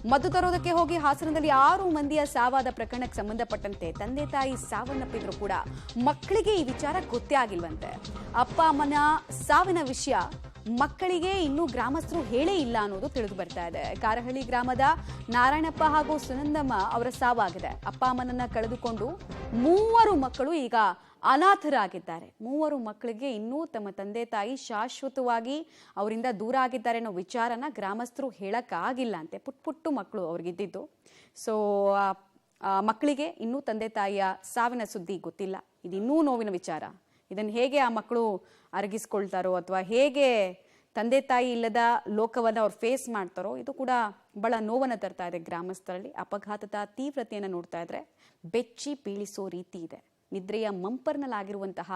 ಮದ್ದು ತರೋದಕ್ಕೆ ಹೋಗಿ ಹಾಸನದಲ್ಲಿ 6 ಮಂದಿಯ ಸಾವಾದ ಪ್ರಕರಣಕ್ಕೆ ಸಂಬಂಧಪಟ್ಟಂತೆ ತಂದೆ ತಾಯಿ ಸಾವನ್ನಪ್ಪಿದ್ರು ಕೂಡ ಮಕ್ಕಳಿಗೆ ಈ ವಿಚಾರ ಗೊತ್ತೇ ಆಗಿಲ್ವಂತೆ. ಅಪ್ಪ ಅಮ್ಮನ ಸಾವಿನ ವಿಷಯ ಮಕ್ಕಳಿಗೆ ಇನ್ನೂ ಗ್ರಾಮಸ್ಥರು ಹೇಳೇ ಇಲ್ಲ ಅನ್ನೋದು ತಿಳಿದು ಬರ್ತಾ ಇದೆ. ಕಾರಹಳ್ಳಿ ಗ್ರಾಮದ ನಾರಾಯಣಪ್ಪ ಹಾಗೂ ಸುನಂದಮ್ಮ ಅವರ ಸಾವಾಗಿದೆ. ಅಪ್ಪ ಅಮ್ಮನನ್ನ ಕಳೆದುಕೊಂಡು 3 ಮಕ್ಕಳು ಈಗ ಅನಾಥರಾಗಿದ್ದಾರೆ. 3 ಮಕ್ಕಳಿಗೆ ಇನ್ನೂ ತಮ್ಮ ತಂದೆ ತಾಯಿ ಶಾಶ್ವತವಾಗಿ ಅವರಿಂದ ದೂರ ಆಗಿದ್ದಾರೆ ಅನ್ನೋ ವಿಚಾರನ ಗ್ರಾಮಸ್ಥರು ಹೇಳಕ್ಕಾಗಿಲ್ಲ ಅಂತೆ. ಪುಟ್ಟು ಮಕ್ಕಳು ಅವ್ರಿಗಿದ್ದಿದ್ದು. ಸೊ ಮಕ್ಕಳಿಗೆ ಇನ್ನೂ ತಂದೆ ತಾಯಿಯ ಸಾವಿನ ಸುದ್ದಿ ಗೊತ್ತಿಲ್ಲ. ಇದು ಇನ್ನೂ ನೋವಿನ ವಿಚಾರ. ಇದನ್ನು ಹೇಗೆ ಆ ಮಕ್ಕಳು ಅರಗಿಸ್ಕೊಳ್ತಾರೋ ಅಥವಾ ಹೇಗೆ ತಂದೆ ತಾಯಿ ಇಲ್ಲದ ಲೋಕವನ್ನು ಅವ್ರು ಫೇಸ್ ಮಾಡ್ತಾರೋ ಇದು ಕೂಡ ಬಹಳ ನೋವನ್ನು ತರ್ತಾ ಇದೆ ಗ್ರಾಮಸ್ಥರಲ್ಲಿ. ಅಪಘಾತದ ತೀವ್ರತೆಯನ್ನು ನೋಡ್ತಾ ಇದ್ರೆ ಬೆಚ್ಚಿ ಬೀಳಿಸೋ ರೀತಿ ಇದೆ. ನಿದ್ರೆಯ ಮಂಪರ್ನಲ್ಲಾಗಿರುವಂತಹ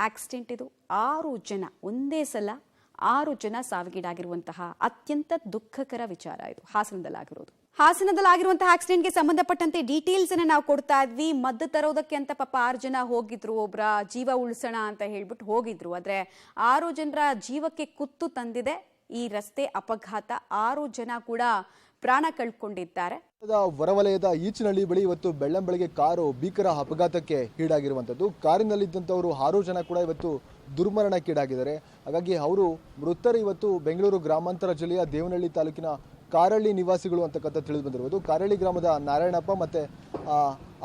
ಆಕ್ಸಿಡೆಂಟ್ ಇದು. 6 ಜನ ಒಂದೇ ಸಲ 6 ಜನ ಸಾವಿಗೀಡಾಗಿರುವಂತಹ ಅತ್ಯಂತ ದುಃಖಕರ ವಿಚಾರ ಇದು ಹಾಸನದಲ್ಲಾಗಿರುವಂತಹ ಆಕ್ಸಿಡೆಂಟ್ಗೆ ಸಂಬಂಧಪಟ್ಟಂತೆ ಡೀಟೇಲ್ಸ್ ಅನ್ನ ನಾವು ಕೊಡ್ತಾ ಇದ್ವಿ. ಮದ್ದು ತರೋದಕ್ಕೆ ಅಂತ ಪಾಪ 6 ಜನ ಹೋಗಿದ್ರು. ಒಬ್ಬರ ಜೀವ ಉಳಿಸೋಣ ಅಂತ ಹೇಳ್ಬಿಟ್ಟು ಹೋಗಿದ್ರು. ಆದ್ರೆ 6 ಜನರ ಜೀವಕ್ಕೆ ಕುತ್ತು ತಂದಿದೆ ಈ ರಸ್ತೆ ಅಪಘಾತ. 6 ಜನ ಕೂಡ ಪ್ರಾಣ ಕಳ್ಕೊಂಡಿದ್ದಾರೆ. ಹೊರವಲಯದ ಈಚನಹಳ್ಳಿ ಬಳಿ ಇವತ್ತು ಬೆಳ್ಳಂಬೆಳಗ್ಗೆ ಕಾರು ಭೀಕರ ಅಪಘಾತಕ್ಕೆ ಈಡಾಗಿರುವಂಥದ್ದು. ಕಾರಿನಲ್ಲಿದ್ದಂಥವರು 6 ಜನ ಕೂಡ ಇವತ್ತು ದುರ್ಮರಣಕ್ಕೀಡಾಗಿದ್ದಾರೆ. ಹಾಗಾಗಿ ಅವರು ಮೃತರು ಇವತ್ತು ಬೆಂಗಳೂರು ಗ್ರಾಮಾಂತರ ಜಿಲ್ಲೆಯ ದೇವನಹಳ್ಳಿ ತಾಲೂಕಿನ ಕಾರಹಳ್ಳಿ ನಿವಾಸಿಗಳು ಅಂತಕ್ಕಂಥ ತಿಳಿದು ಬಂದಿರುವುದು. ಕಾರಹಳ್ಳಿ ಗ್ರಾಮದ ನಾರಾಯಣಪ್ಪ ಮತ್ತೆ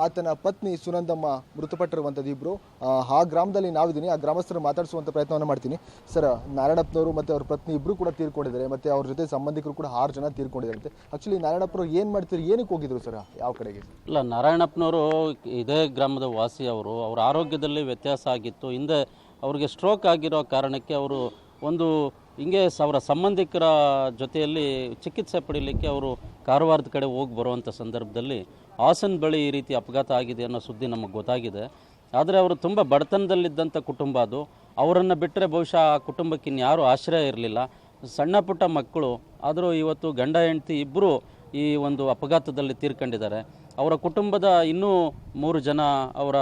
ಆತನ ಪತ್ನಿ ಸುನಂದಮ್ಮ ಮೃತಪಟ್ಟಿರುವಂಥದ್ದು ಇಬ್ಬರು. ಆ ಗ್ರಾಮದಲ್ಲಿ ನಾವಿದ್ದೀನಿ. ಆ ಗ್ರಾಮಸ್ಥರು ಮಾತಾಡಿಸುವಂಥ ಪ್ರಯತ್ನವನ್ನು ಮಾಡ್ತೀನಿ. ಸರ್, ನಾರಾಯಣಪ್ಪನವರು ಮತ್ತು ಅವ್ರ ಪತ್ನಿ ಇಬ್ಬರು ಕೂಡ ತೀರ್ಕೊಂಡಿದ್ದಾರೆ. ಮತ್ತು ಅವ್ರ ಜೊತೆ ಸಂಬಂಧಿಕರು ಕೂಡ 6 ಜನ ತೀರ್ಕೊಂಡಿದ್ದಾರೆ. ಆ್ಯಕ್ಚುಲಿ ನಾರಾಯಣಪ್ಪನವರು ಏನು ಮಾಡ್ತೀರಿ, ಏನಕ್ಕೆ ಹೋಗಿದ್ರು ಸರ್, ಯಾವ ಕಡೆಗೆ? ಇಲ್ಲ, ನಾರಾಯಣಪ್ಪನವರು ಇದೇ ಗ್ರಾಮದ ವಾಸಿ. ಅವರ ಆರೋಗ್ಯದಲ್ಲಿ ವ್ಯತ್ಯಾಸ ಆಗಿತ್ತು. ಹಿಂದೆ ಅವ್ರಿಗೆ ಸ್ಟ್ರೋಕ್ ಆಗಿರೋ ಕಾರಣಕ್ಕೆ ಅವರು ಒಂದು ಹಿಂಗೆ ಅವರ ಸಂಬಂಧಿಕರ ಜೊತೆಯಲ್ಲಿ ಚಿಕಿತ್ಸೆ ಪಡೀಲಿಕ್ಕೆ ಅವರು ಕಾರವಾರದ ಕಡೆ ಹೋಗಿ ಬರುವಂಥ ಸಂದರ್ಭದಲ್ಲಿ ಹಾಸನ ಬಳಿ ಈ ರೀತಿ ಅಪಘಾತ ಆಗಿದೆ ಅನ್ನೋ ಸುದ್ದಿ ನಮಗೆ ಗೊತ್ತಾಗಿದೆ. ಆದರೆ ಅವರು ತುಂಬ ಬಡತನದಲ್ಲಿದ್ದಂಥ ಕುಟುಂಬ ಅದು. ಅವರನ್ನು ಬಿಟ್ಟರೆ ಬಹುಶಃ ಆ ಕುಟುಂಬಕ್ಕೆ ಇನ್ಯಾರೂ ಆಶ್ರಯ ಇರಲಿಲ್ಲ. ಸಣ್ಣ ಪುಟ್ಟ ಮಕ್ಕಳು. ಆದರೂ ಇವತ್ತು ಗಂಡ ಹೆಂಡತಿ ಇಬ್ಬರು ಈ ಒಂದು ಅಪಘಾತದಲ್ಲಿ ತೀರ್ಕೊಂಡಿದ್ದಾರೆ. ಅವರ ಕುಟುಂಬದ ಇನ್ನೂ 3 ಜನ, ಅವರ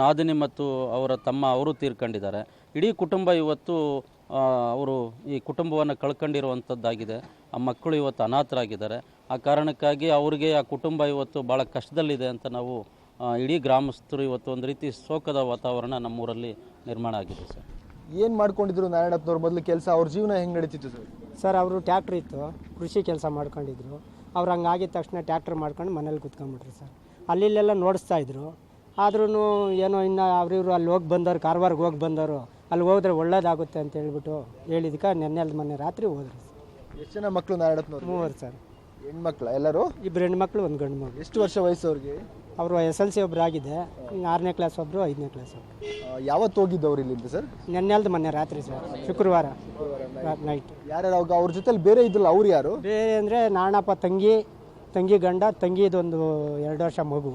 ನಾದಿನಿ ಮತ್ತು ಅವರ ತಮ್ಮ, ಅವರು ತೀರ್ಕೊಂಡಿದ್ದಾರೆ. ಇಡೀ ಕುಟುಂಬ ಇವತ್ತು ಅವರು ಈ ಕುಟುಂಬವನ್ನು ಕಳ್ಕೊಂಡಿರುವಂಥದ್ದಾಗಿದೆ. ಆ ಮಕ್ಕಳು ಇವತ್ತು ಅನಾಥರಾಗಿದ್ದಾರೆ. ಆ ಕಾರಣಕ್ಕಾಗಿ ಅವರಿಗೆ ಆ ಕುಟುಂಬ ಇವತ್ತು ಭಾಳ ಕಷ್ಟದಲ್ಲಿದೆ ಅಂತ ನಾವು ಇಡೀ ಗ್ರಾಮಸ್ಥರು ಇವತ್ತು ಒಂದು ರೀತಿ ಶೋಕದ ವಾತಾವರಣ ನಮ್ಮೂರಲ್ಲಿ ನಿರ್ಮಾಣ ಆಗಿದೆ. ಸರ್, ಏನು ಮಾಡ್ಕೊಂಡಿದ್ರು ನಾರಾಯಣಪ್ಪನವ್ರ ಮೊದಲು ಕೆಲಸ? ಅವ್ರ ಜೀವನ ಹೆಂಗೆ ನಡೀತಿತ್ತು ಸರ್? ಸರ್, ಅವರು ಟ್ಯಾಕ್ಟ್ರ್ ಇತ್ತು, ಕೃಷಿ ಕೆಲಸ ಮಾಡ್ಕೊಂಡಿದ್ರು. ಅವ್ರು ಹಂಗಾಗಿದ ತಕ್ಷಣ ಟ್ಯಾಕ್ಟ್ರ್ ಮಾಡ್ಕೊಂಡು ಮನೇಲಿ ಕೂತ್ಕೊಂಡ್ಬಿಟ್ರಿ ಸರ್. ಅಲ್ಲಿಲ್ಲೆಲ್ಲ ನೋಡಿಸ್ತಾ ಇದ್ರು. ಆದ್ರೂ ಏನೋ ಇನ್ನು ಅವ್ರಿವ್ರು ಅಲ್ಲಿ ಹೋಗಿ ಬಂದವರು, ಕಾರವಾರ್ಗೆ ಹೋಗಿ ಬಂದವರು, ಅಲ್ಲಿ ಹೋದ್ರೆ ಒಳ್ಳೇದಾಗುತ್ತೆ ಅಂತ ಹೇಳ್ಬಿಟ್ಟು ಹೇಳಿದಕ್ಕೆ ಮೊನ್ನೆ ರಾತ್ರಿ ಹೋದ್ರು. ಎಷ್ಟು ಜನ ಮಕ್ಕಳು ನಾರಾಯಣಪ್ಪನವ್ರು? 3 ಸರ್. ಹೆಣ್ಮಕ್ಳು ಎಲ್ಲರೂ? 2 ಹೆಣ್ಮಕ್ಳು, 1 ಗಂಡು ಮಗು. ಎಷ್ಟು ವರ್ಷ ವಯಸ್ಸು ಅವ್ರಿಗೆ? ಅವರು SLC ಒಬ್ರು ಆಗಿದೆ, 6ನೇ ಕ್ಲಾಸ್ ಒಬ್ಬರು, 5ನೇ ಕ್ಲಾಸ್ ಒಬ್ಬರು. ಯಾವತ್ತು ಹೋಗಿದ್ದವ್ರು ಇಲ್ಲಿಂದ ಸರ್? ಮೊನ್ನೆ ರಾತ್ರಿ ಸರ್, ಶುಕ್ರವಾರ ನೈಟ್. ಯಾರ್ಯಾರು ಅವ್ರ ಜೊತೆಲಿ ಬೇರೆ ಇದ್ದಿಲ್ಲ? ಅವ್ರು ಯಾರು? ಬೇರೆ ಅಂದರೆ ನಾರಾಯಣಪ್ಪ ತಂಗಿ ಗಂಡ, ತಂಗಿದೊಂದು 2 ವರ್ಷ ಮಗು.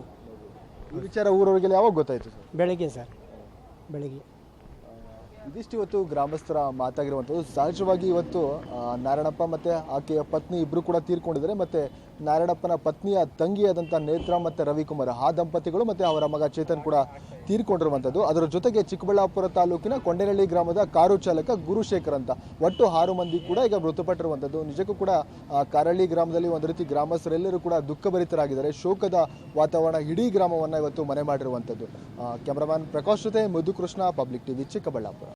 ಈ ವಿಚಾರ ಊರವರಿಗೆಲ್ಲ ಯಾವಾಗ ಗೊತ್ತಾಯ್ತು ಸರ್? ಬೆಳಗ್ಗೆ ಸರ್, ಬೆಳಗ್ಗೆ. ಇದಿಷ್ಟು ಇವತ್ತು ಗ್ರಾಮಸ್ಥರ ಮಾತಾಗಿರುವಂಥದ್ದು. ಸಹಜವಾಗಿ ಇವತ್ತು ನಾರಾಯಣಪ್ಪ ಮತ್ತು ಆಕೆಯ ಪತ್ನಿ ಇಬ್ಬರು ಕೂಡ ತೀರ್ಕೊಂಡಿದ್ದಾರೆ. ಮತ್ತು ನಾರಾಯಣಪ್ಪನ ಪತ್ನಿಯ ತಂಗಿಯಾದಂಥ ನೇತ್ರ ಮತ್ತು ರವಿಕುಮಾರ್, ಆ ದಂಪತಿಗಳು ಮತ್ತು ಅವರ ಮಗ ಚೇತನ್ ಕೂಡ ತೀರ್ಕೊಂಡಿರುವಂಥದ್ದು. ಅದರ ಜೊತೆಗೆ ಚಿಕ್ಕಬಳ್ಳಾಪುರ ತಾಲೂಕಿನ ಕೊಂಡೇನಹಳ್ಳಿ ಗ್ರಾಮದ ಕಾರು ಚಾಲಕ ಗುರುಶೇಖರ್ ಅಂತ ಒಟ್ಟು 6 ಮಂದಿ ಕೂಡ ಈಗ ಮೃತಪಟ್ಟಿರುವಂಥದ್ದು. ನಿಜಕ್ಕೂ ಕೂಡ ಕಾರಹಳ್ಳಿ ಗ್ರಾಮದಲ್ಲಿ ಒಂದು ರೀತಿ ಗ್ರಾಮಸ್ಥರೆಲ್ಲರೂ ಕೂಡ ದುಃಖಭರಿತರಾಗಿದ್ದಾರೆ. ಶೋಕದ ವಾತಾವರಣ ಇಡೀ ಗ್ರಾಮವನ್ನು ಇವತ್ತು ಮನೆ ಮಾಡಿರುವಂಥದ್ದು. ಕ್ಯಾಮರಾಮನ್ ಪ್ರಕಾಶ್ ಜೊತೆ ಮಧುಕೃಷ್ಣ, ಪಬ್ಲಿಕ್ ಟಿವಿ, ಚಿಕ್ಕಬಳ್ಳಾಪುರ.